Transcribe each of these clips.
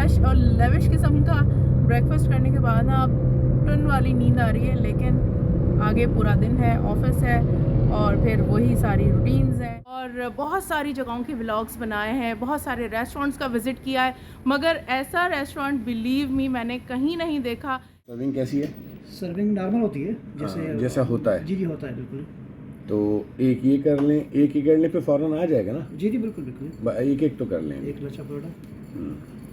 Lush और lavish किस्म का ब्रेकफास्ट करने के बाद ना अब टन वाली नींद आ रही है, लेकिन आगे पूरा दिन है, ऑफिस है और फिर वही सारी रूटीन्स हैं और बहुत सारी जगहों के व्लॉग्स बनाए हैं, बहुत सारे रेस्टोरेंट्स का विज़िट किया है, मगर ऐसा रेस्टोरेंट बिलीव मी मैंने कहीं नहीं देखा। सर्विंग कैसी है? सर्विंग नॉर्मल होती है जैसे जैसा होता है। जी होता है बिल्कुल। तो एक ये कर लें, एक ही कर लें फिर फ़ौरन आ जाएगा ना? जी बिल्कुल बिल्कुल। एक एक तो कर लें। एक लच्छा पराठा,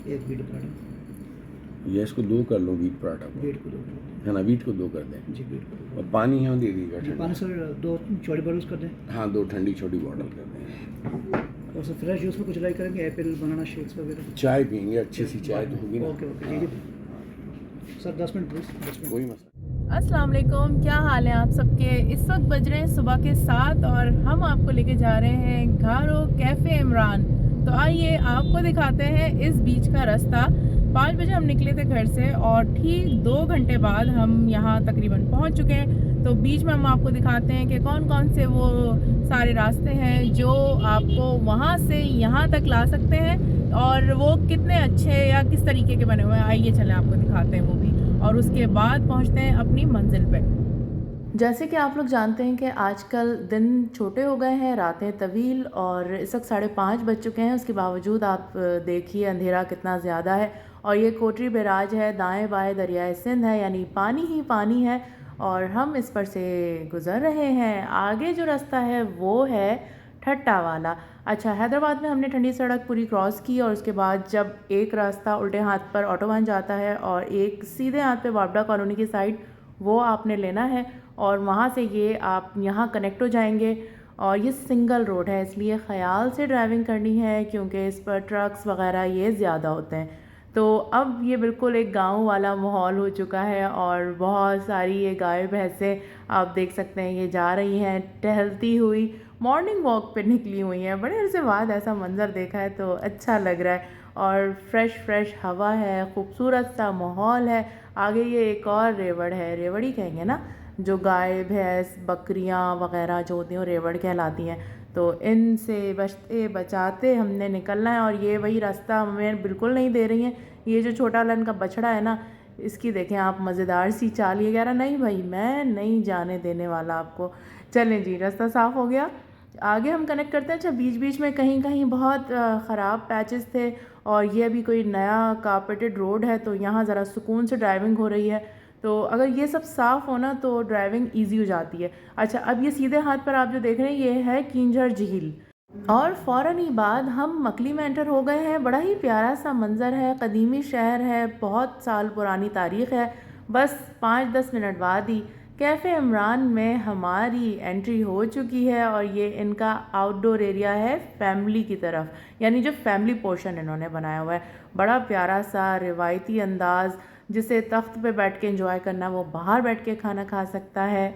एक बीट पराठा। ये इसको 2 कर लो, वीट पराठा को, बीट को 2 कर दें। है ना? वीट को 2 कर दें। जी बीट को 2। और पानी यहाँ दे दीजिएगा जी ठंडा। पानी सर 2 छोटे बॉटल्स कर दें। हाँ, 2 ठंडी छोटी बॉटल कर दें। और सर फ्रेश जूस में कुछ लाइक करेंगे, एप्पल बनाना शेक्स वगैरह। चाय पियेंगे, अच्छी सी चाय तो होगी ना? ओके ओके जी सर 10 मिनट प्लीज़, 10 मिनट। कोई मसला। अस्सलाम वालेकुम, क्या हाल है आप सबके। इस वक्त बज रहे हैं सुबह के 7 और हम आपको लेके जा रहे हैं घारो कैफ़े इमरान। तो आइए आपको दिखाते हैं इस बीच का रास्ता। 5 बजे हम निकले थे घर से और ठीक 2 घंटे बाद हम यहाँ तकरीबन पहुँच चुके हैं। तो बीच में हम आपको दिखाते हैं कि कौन कौन से वो सारे रास्ते हैं जो आपको वहाँ से यहाँ तक ला सकते हैं और वो कितने अच्छे या किस तरीके के बने हुए हैं। आइए चलें आपको दिखाते हैं वो भी, और उसके बाद पहुँचते हैं अपनी मंजिल पे। जैसे कि आप लोग जानते हैं कि आजकल दिन छोटे हो गए हैं, रातें तवील, और इस वक्त 5:30 बज चुके हैं। उसके बावजूद आप देखिए अंधेरा कितना ज़्यादा है। और ये कोटरी बैराज है, दाएं बाएं दरियाए सिंध है, यानी पानी ही पानी है और हम इस पर से गुज़र रहे हैं। आगे जो रास्ता है वो है ठट्टा वाला। अच्छा, हैदराबाद में हमने ठंडी सड़क पूरी क्रॉस की और उसके बाद जब एक रास्ता उल्टे हाथ पर ऑटोबान जाता है और एक सीधे हाथ पे वापडा कॉलोनी की साइड, वो आपने लेना है और वहाँ से ये आप यहाँ कनेक्ट हो जाएंगे। और ये सिंगल रोड है, इसलिए ख़याल से ड्राइविंग करनी है क्योंकि इस पर ट्रक्स वगैरह ये ज़्यादा होते हैं। तो अब ये बिल्कुल एक गांव वाला माहौल हो चुका है और बहुत सारी ये गाय भैंसें आप देख सकते हैं ये जा रही हैं टहलती हुई, मॉर्निंग वॉक पे निकली हुई हैं। बड़े अरसे बाद ऐसा मंज़र देखा है तो अच्छा लग रहा है और फ्रेश हवा है, खूबसूरत सा माहौल है। आगे ये एक और रेवड़ है, रेवड़ी कहेंगे ना, जो गाय भैंस बकरियां वगैरह जो होती हैं वो रेवड़ कहलाती हैं। तो इनसे बचते बचाते हमने निकलना है और ये वही रास्ता हमें बिल्कुल नहीं दे रही हैं। ये जो छोटा वाला इनका बछड़ा है ना, इसकी देखें आप मज़ेदार सी चाल। ये कह रहा नहीं भाई मैं नहीं जाने देने वाला आपको। चलें जी, रास्ता साफ़ हो गया, आगे हम कनेक्ट करते हैं। अच्छा, बीच बीच में कहीं कहीं बहुत ख़राब पैचेस थे और ये अभी कोई नया कारपेटेड रोड है तो यहाँ ज़रा सुकून से ड्राइविंग हो रही है। तो अगर ये सब साफ़ होना तो ड्राइविंग इजी हो जाती है। अच्छा, अब ये सीधे हाथ पर आप जो देख रहे हैं ये है किंजर झील और फ़ौरन ही बाद हम मकली में एंटर हो गए हैं। बड़ा ही प्यारा सा मंज़र है, कदीमी शहर है, बहुत साल पुरानी तारीख़ है। बस 5-10 मिनट बाद ही कैफ़े इमरान में हमारी एंट्री हो चुकी है और ये इनका आउटडोर एरिया है फैमिली की तरफ, यानी जो फैमिली पोर्शन इन्होंने बनाया हुआ है। बड़ा प्यारा सा रिवायती अंदाज़, जिसे तख्त पे बैठ के एंजॉय करना वो बाहर बैठ के खाना खा सकता है।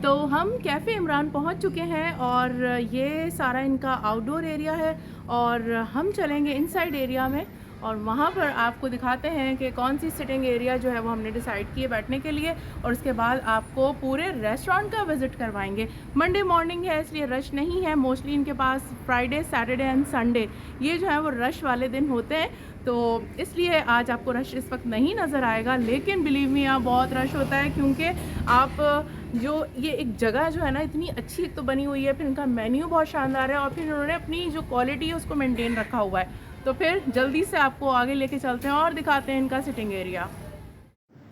तो हम कैफ़े इमरान पहुंच चुके हैं और ये सारा इनका आउटडोर एरिया है और हम चलेंगे इनसाइड एरिया में और वहाँ पर आपको दिखाते हैं कि कौन सी सिटिंग एरिया जो है वो हमने डिसाइड की है बैठने के लिए, और उसके बाद आपको पूरे रेस्टोरेंट का विज़िट करवाएंगे। मंडे मॉर्निंग है इसलिए रश नहीं है, मोस्टली इनके पास फ्राइडे सैटरडे एंड संडे ये जो है वो रश वाले दिन होते हैं, तो इसलिए आज आपको रश इस वक्त नहीं नज़र आएगा। लेकिन बिलीव मी यहाँ बहुत रश होता है क्योंकि आप जो ये एक जगह जो है ना इतनी अच्छी एक तो बनी हुई है, फिर इनका मेन्यू बहुत शानदार है और फिर इन्होंने अपनी जो क्वालिटी है उसको मेंटेन रखा हुआ है। तो फिर जल्दी से आपको आगे लेके चलते हैं और दिखाते हैं इनका सिटिंग एरिया।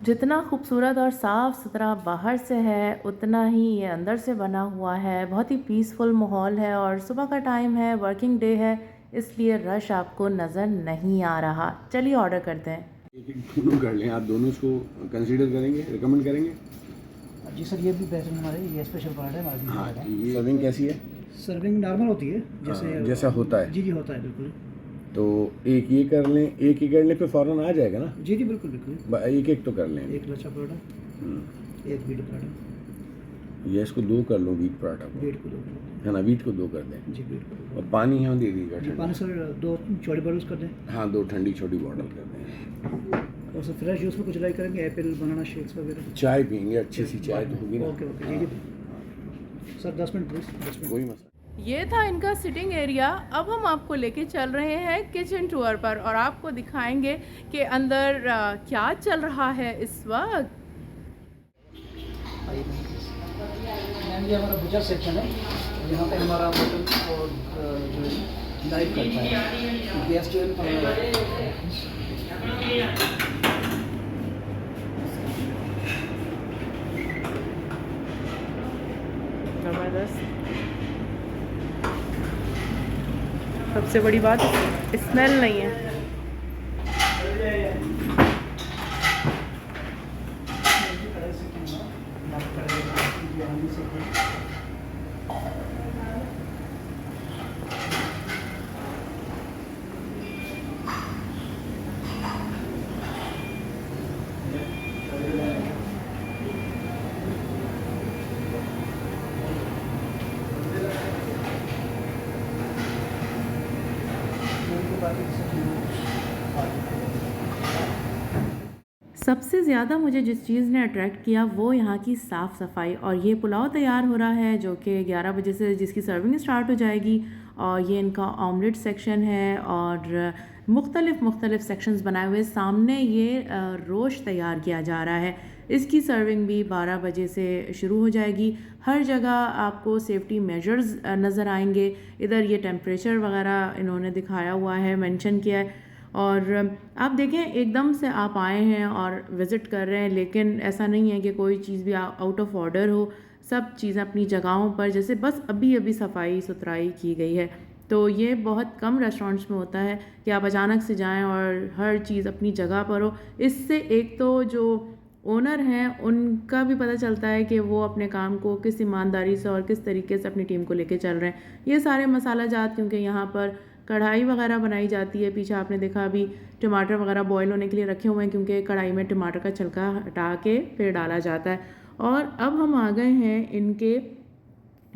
जितना खूबसूरत और साफ़ सुथरा बाहर से है उतना ही ये अंदर से बना हुआ है। बहुत ही पीसफुल माहौल है और सुबह का टाइम है, वर्किंग डे है, इसलिए रश आपको नज़र नहीं आ रहा। चलिए ऑर्डर करते हैं। एक दोनों कर लें, आप दोनों इसको कंसीडर करेंगे, रिकमेंड करेंगे? जी सर ये भी बेहतरीन हमारे ये स्पेशल पराठा है हमारे। हाँ, ये सर्विंग कैसी है? सर्विंग नॉर्मल होती है जैसा होता है। जी होता है बिल्कुल। तो एक ये कर लें, एक ही कर लें फिर फ़ौरन आ जाएगा ना? जी बिल्कुल बिल्कुल। एक एक तो कर लें। एक लच्छा पराठा, एक बीट पराठा। ये इसको 2 कर लो, वीट पराठा को, बीट को 2 कर दें। है ना? वीट को 2 कर दें। जी बीट को 2। और पानी यहाँ दे दीजिएगा जी ठंडा। पानी सर 2 छोटे बॉटल्स कर दें। हाँ, 2 ठंडी छोटी बॉटल कर दें। और सर फ्रेश जूस में कुछ लाइक करेंगे, एप्पल बनाना शेक्स वगैरह। चाय पियेंगे, अच्छी सी चाय तो होगी ना? ओके ओके जी सर 10 मिनट प्लीज़, 10 मिनट। कोई मसला। ये था इनका सिटिंग एरिया। अब हम आपको लेके चल रहे हैं किचन टूर पर और आपको दिखाएंगे कि अंदर क्या चल रहा है इस वक्त। आइए मैम, ये हमारा बुचर सेक्शन है। यहाँ पे हमारा मटन और जो लाइव करता है गैस जो ज़बरदस्त। सबसे बड़ी बात स्मेल नहीं है। सबसे ज़्यादा मुझे जिस चीज़ ने अट्रैक्ट किया वो यहाँ की साफ़ सफाई। और ये पुलाव तैयार हो रहा है जो कि 11 बजे से जिसकी सर्विंग स्टार्ट हो जाएगी। और ये इनका ऑमलेट सेक्शन है और मुख्तलिफ़ सेक्शंस बनाए हुए। सामने ये रोश तैयार किया जा रहा है। इसकी सर्विंग भी 12 बजे से शुरू हो जाएगी। हर जगह आपको सेफ्टी मेजर्स नज़र आएंगे। इधर ये टेम्परेचर वगैरह इन्होंने दिखाया हुआ है, मेंशन किया है। और आप देखें एकदम से आप आए हैं और विज़िट कर रहे हैं, लेकिन ऐसा नहीं है कि कोई चीज़ भी आउट ऑफ ऑर्डर हो। सब चीज़ें अपनी जगहों पर, जैसे बस अभी अभी सफाई सुथराई की गई है। तो ये बहुत कम रेस्टोरेंट्स में होता है कि आप अचानक से जाएं और हर चीज़ अपनी जगह पर हो। इससे एक तो जो ओनर हैं उनका भी पता चलता है कि वो अपने काम को किस ईमानदारी से और किस तरीके से अपनी टीम को लेके चल रहे हैं। ये सारे मसाला जात, क्योंकि यहाँ पर कढ़ाई वगैरह बनाई जाती है। पीछे आपने देखा अभी टमाटर वगैरह बॉईल होने के लिए रखे हुए हैं, क्योंकि कढ़ाई में टमाटर का छिलका हटा के फिर डाला जाता है। और अब हम आ गए हैं इनके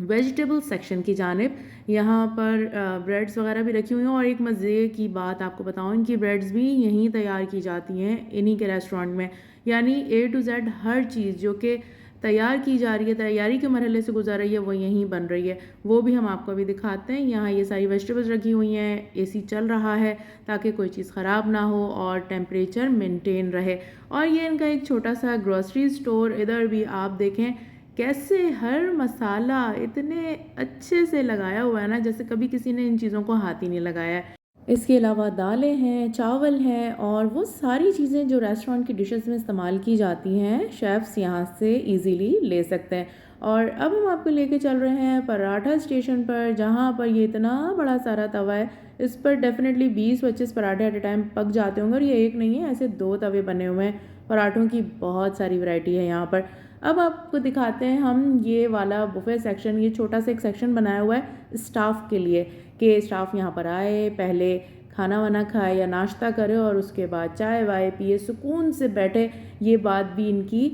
वेजिटेबल सेक्शन की जानिब। यहाँ पर ब्रेड्स वगैरह भी रखी हुई हैं। और एक मज़े की बात आपको बताऊँ, इनकी ब्रेड्स भी यहीं तैयार की जाती हैं इन्हीं के रेस्टोरेंट में। यानी A to Z हर चीज़ जो कि तैयार की जा रही है, तैयारी के मरहले से गुजर रही है, वो यहीं बन रही है। वो भी हम आपको अभी दिखाते हैं। यहाँ ये सारी वेजिटेबल्स रखी हुई हैं, AC चल रहा है ताकि कोई चीज़ ख़राब ना हो और टेम्परेचर मेंटेन रहे। और ये इनका एक छोटा सा ग्रोसरी स्टोर। इधर भी आप देखें कैसे हर मसाला इतने अच्छे से लगाया हुआ है ना, जैसे कभी किसी ने इन चीज़ों को हाथ ही नहीं लगाया है। इसके अलावा दालें हैं, चावल हैं और वो सारी चीज़ें जो रेस्टोरेंट की डिशेस में इस्तेमाल की जाती हैं, शेफ़्स यहाँ से इजीली ले सकते हैं। और अब हम आपको लेके चल रहे हैं पराठा स्टेशन पर, जहाँ पर ये इतना बड़ा सारा तवा है। इस पर डेफिनेटली 20-25 पराठे एट ए टाइम पक जाते होंगे। और ये एक नहीं है, ऐसे 2 तवे बने हुए हैं। पराठों की बहुत सारी वैरायटी है यहाँ पर। अब आपको दिखाते हैं हम ये वाला बुफे सेक्शन। ये छोटा सा एक सेक्शन बनाया हुआ है स्टाफ के लिए कि स्टाफ यहाँ पर आए, पहले खाना वाना खाए या नाश्ता करे और उसके बाद चाय वाय पिए, सुकून से बैठे। ये बात भी इनकी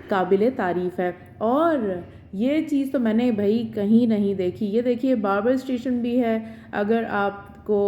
काबिले तारीफ़ है। और ये चीज़ तो मैंने भाई कहीं नहीं देखी। ये देखिए बार्बर स्टेशन भी है। अगर आपको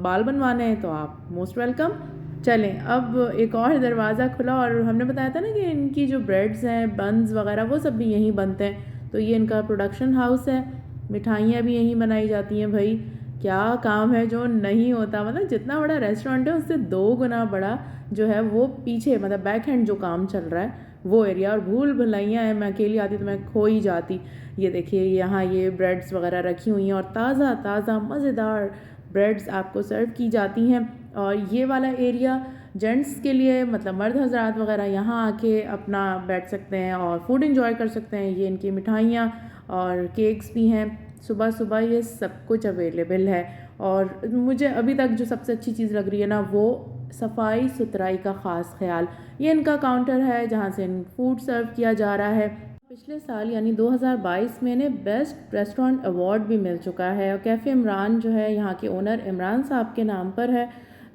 बाल बनवाने हैं तो आप मोस्ट वेलकम। चलें, अब एक और दरवाज़ा खुला और हमने बताया था ना कि इनकी जो ब्रेड्स हैं, बन्स वगैरह, वो सब भी यहीं बनते हैं। तो ये इनका प्रोडक्शन हाउस है। मिठाइयाँ भी यहीं बनाई जाती हैं। भाई क्या काम है जो नहीं होता। मतलब जितना बड़ा रेस्टोरेंट है उससे 2 गुना बड़ा जो है वो पीछे, मतलब बैक हैंड जो काम चल रहा है वो एरिया। और भूल भुलैया है, मैं अकेली आती तो मैं खो ही जाती। ये देखिए यहाँ ये ब्रेड्स वगैरह रखी हुई हैं और ताज़ा ताज़ा मज़ेदार ब्रेड्स आपको सर्व की जाती हैं। और ये वाला एरिया जेंट्स के लिए, मतलब मर्द हजरात वगैरह यहाँ आके अपना बैठ सकते हैं और फूड एंजॉय कर सकते हैं। ये इनकी मिठाइयाँ और केक्स भी हैं। सुबह सुबह ये सब कुछ अवेलेबल है। और मुझे अभी तक जो सबसे अच्छी चीज़ लग रही है ना, वो सफाई सुथराई का ख़ास ख्याल। ये इनका काउंटर है जहाँ से फूड सर्व किया जा रहा है। पिछले साल यानी 2022 में इन्हें बेस्ट रेस्टोरेंट अवार्ड भी मिल चुका है। और कैफ़े इमरान जो है यहाँ के ओनर इमरान साहब के नाम पर है।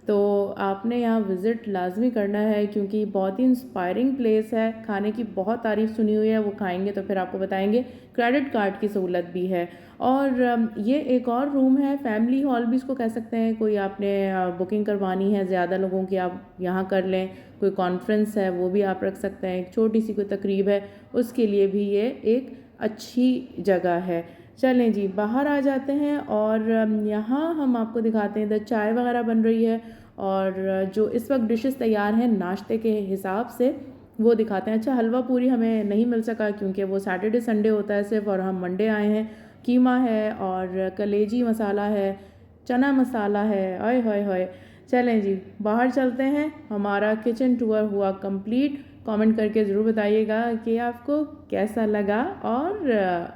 तो आपने यहाँ विज़िट लाजमी करना है क्योंकि बहुत ही इंस्पायरिंग प्लेस है। खाने की बहुत तारीफ़ सुनी हुई है, वो खाएंगे तो फिर आपको बताएंगे। क्रेडिट कार्ड की सहूलत भी है। और ये एक और रूम है, फैमिली हॉल भी इसको कह सकते हैं। कोई आपने बुकिंग करवानी है ज़्यादा लोगों की, आप यहाँ कर लें। कोई कॉन्फ्रेंस है वो भी आप रख सकते हैं। एक छोटी सी कोई तकरीब है उसके लिए भी ये एक अच्छी जगह है। चलें जी, बाहर आ जाते हैं और यहाँ हम आपको दिखाते हैं इधर चाय वगैरह बन रही है और जो इस वक्त डिशेस तैयार हैं नाश्ते के हिसाब से वो दिखाते हैं। अच्छा, हलवा पूरी हमें नहीं मिल सका क्योंकि वो सैटरडे संडे होता है सिर्फ, और हम मंडे आए हैं। कीमा है और कलेजी मसाला है, चना मसाला है, आय हाय हाय। चलें जी, बाहर चलते हैं। हमारा किचन टूर हुआ कंप्लीट। कमेंट करके ज़रूर बताइएगा कि आपको कैसा लगा और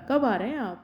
कब आ रहे हैं आप।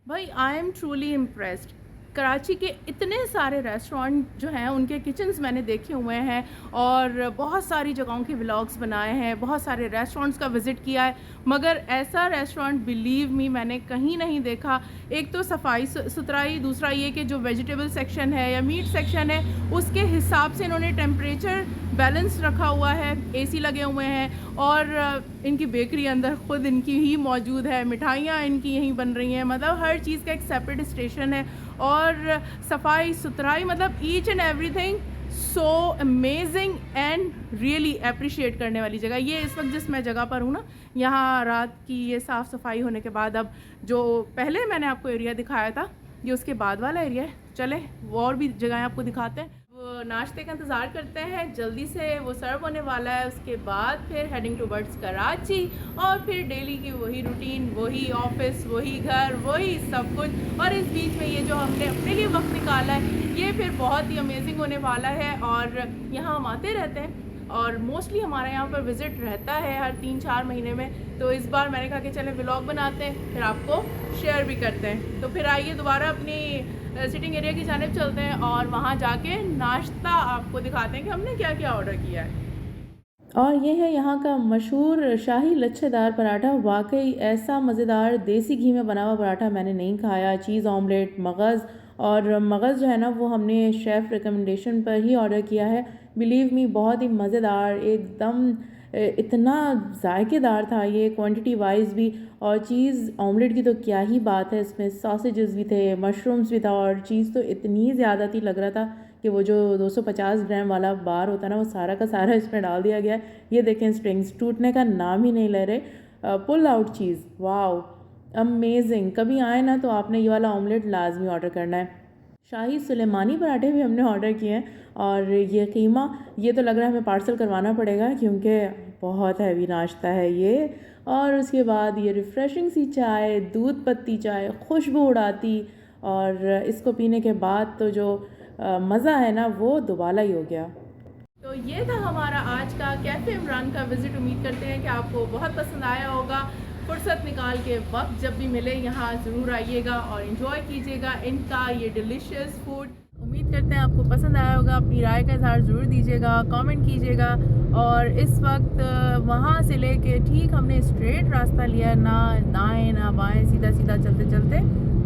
भाई, I am truly impressed. Karachi के इतने सारे रेस्टोरेंट जो हैं उनके किचन्स मैंने देखे हुए हैं और बहुत सारी जगहों के व्लॉग्स बनाए हैं, बहुत सारे रेस्टोरेंट्स का विज़िट किया है, मगर ऐसा रेस्टोरेंट बिलीव मी मैंने कहीं नहीं देखा। एक तो सफाई सुथराई, दूसरा ये कि जो वेजिटेबल सेक्शन है या मीट सेक्शन है उसके हिसाब से इन्होंने टेम्परेचर बैलेंस रखा हुआ है, एसी लगे हुए हैं और इनकी बेकरी अंदर ख़ुद इनकी ही मौजूद है, मिठाइयाँ इनकी यहीं बन रही हैं, मतलब हर चीज़ का एक सेपरेट स्टेशन है और सफाई सुथराई, मतलब each and everything so amazing and really appreciate करने वाली जगह। ये इस वक्त जिस मैं जगह पर हूँ ना, यहाँ रात की ये साफ़ सफाई होने के बाद अब जो पहले मैंने आपको एरिया दिखाया था ये उसके बाद वाला एरिया है। चले वो और भी जगहें आपको दिखाते हैं। वो नाश्ते का इंतज़ार करते हैं, जल्दी से वो सर्व होने वाला है, उसके बाद फिर हेडिंग टूवर्ड्स कराची और फिर डेली की वही रूटीन, वही ऑफिस, वही घर, वही सब कुछ। और इस बीच में ये जो हमने अपने लिए वक्त निकाला है ये फिर बहुत ही अमेजिंग होने वाला है। और यहाँ हम आते रहते हैं और मोस्टली हमारा यहाँ पर विज़िट रहता है हर 3-4 महीने में, तो इस बार मैंने कहा कि चलें व्लॉग बनाते हैं फिर आपको शेयर भी करते हैं। तो फिर आइए दोबारा अपनी सिटिंग एरिया की जानिब चलते हैं और वहाँ जाके नाश्ता आपको दिखाते हैं कि हमने क्या क्या ऑर्डर किया है। और ये है यहाँ का मशहूर शाही लच्छेदार पराठा। वाकई ऐसा मज़ेदार देसी घी में बना हुआ पराठा मैंने नहीं खाया। चीज़ ऑमलेट, मगज़, और मगज़ जो है ना वो हमने शेफ़ रिकमेंडेशन पर ही ऑर्डर किया है। बिलीव मी बहुत ही मज़ेदार, एकदम इतना जायकेदार था ये, क्वांटिटी वाइज भी। और चीज़ ऑमलेट की तो क्या ही बात है, इसमें सॉसेजेस भी थे, मशरूम्स भी था और चीज़ तो इतनी ज़्यादा थी, लग रहा था कि वो जो 250 ग्राम वाला बार होता है ना वो सारा का सारा इसमें डाल दिया गया है। ये देखें, स्ट्रिंग्स टूटने का नाम ही नहीं ले रहे। पुल आउट चीज़, वाओ अमेजिंग। कभी आए ना तो आपने ये वाला ऑमलेट लाजमी ऑर्डर करना है। शाही सुलेमानी पराठे भी हमने ऑर्डर किए हैं और ये कीमा, ये तो लग रहा है हमें पार्सल करवाना पड़ेगा क्योंकि बहुत हैवी नाश्ता है ये। और उसके बाद ये रिफ़्रेशिंग सी चाय, दूध पत्ती चाय, खुशबू उड़ाती, और इसको पीने के बाद तो जो मज़ा है ना वो दुबाला ही हो गया। तो ये था हमारा आज का कैफ़े इमरान का विज़िट। उम्मीद करते हैं कि आपको बहुत पसंद आया होगा। फुर्सत निकाल के वक्त जब भी मिले यहाँ ज़रूर आइएगा और इन्जॉय कीजिएगा इनका ये डिलीशियस फूड। उम्मीद करते हैं आपको पसंद आया होगा। अपनी राय का इज़हार ज़रूर दीजिएगा, कमेंट कीजिएगा। और इस वक्त वहाँ से लेके ठीक हमने स्ट्रेट रास्ता लिया, ना दाएँ ना बाएँ, सीधा सीधा चलते चलते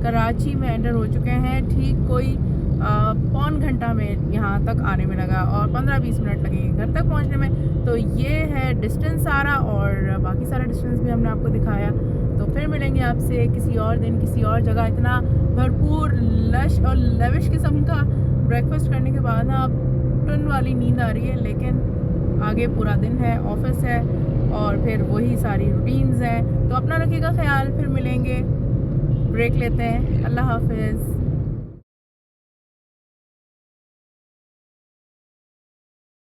कराची में एंटर हो चुके हैं। ठीक कोई पौन घंटा में यहाँ तक आने में लगा और 15-20 मिनट लगेंगे घर तक पहुँचने में। तो ये है डिस्टेंस सारा, और बाकी सारा डिस्टेंस भी हमने आपको दिखाया। तो फिर मिलेंगे आपसे किसी और दिन, किसी और जगह। इतना भरपूर लश और लविश किस्म का ब्रेकफास्ट करने के बाद ना अब टन वाली नींद आ रही है, लेकिन आगे पूरा दिन है, ऑफिस है और फिर वही सारी रूटीन्स हैं। तो अपना रखिएगा ख्याल, फिर मिलेंगे। ब्रेक लेते हैं। अल्लाह हाफिज़।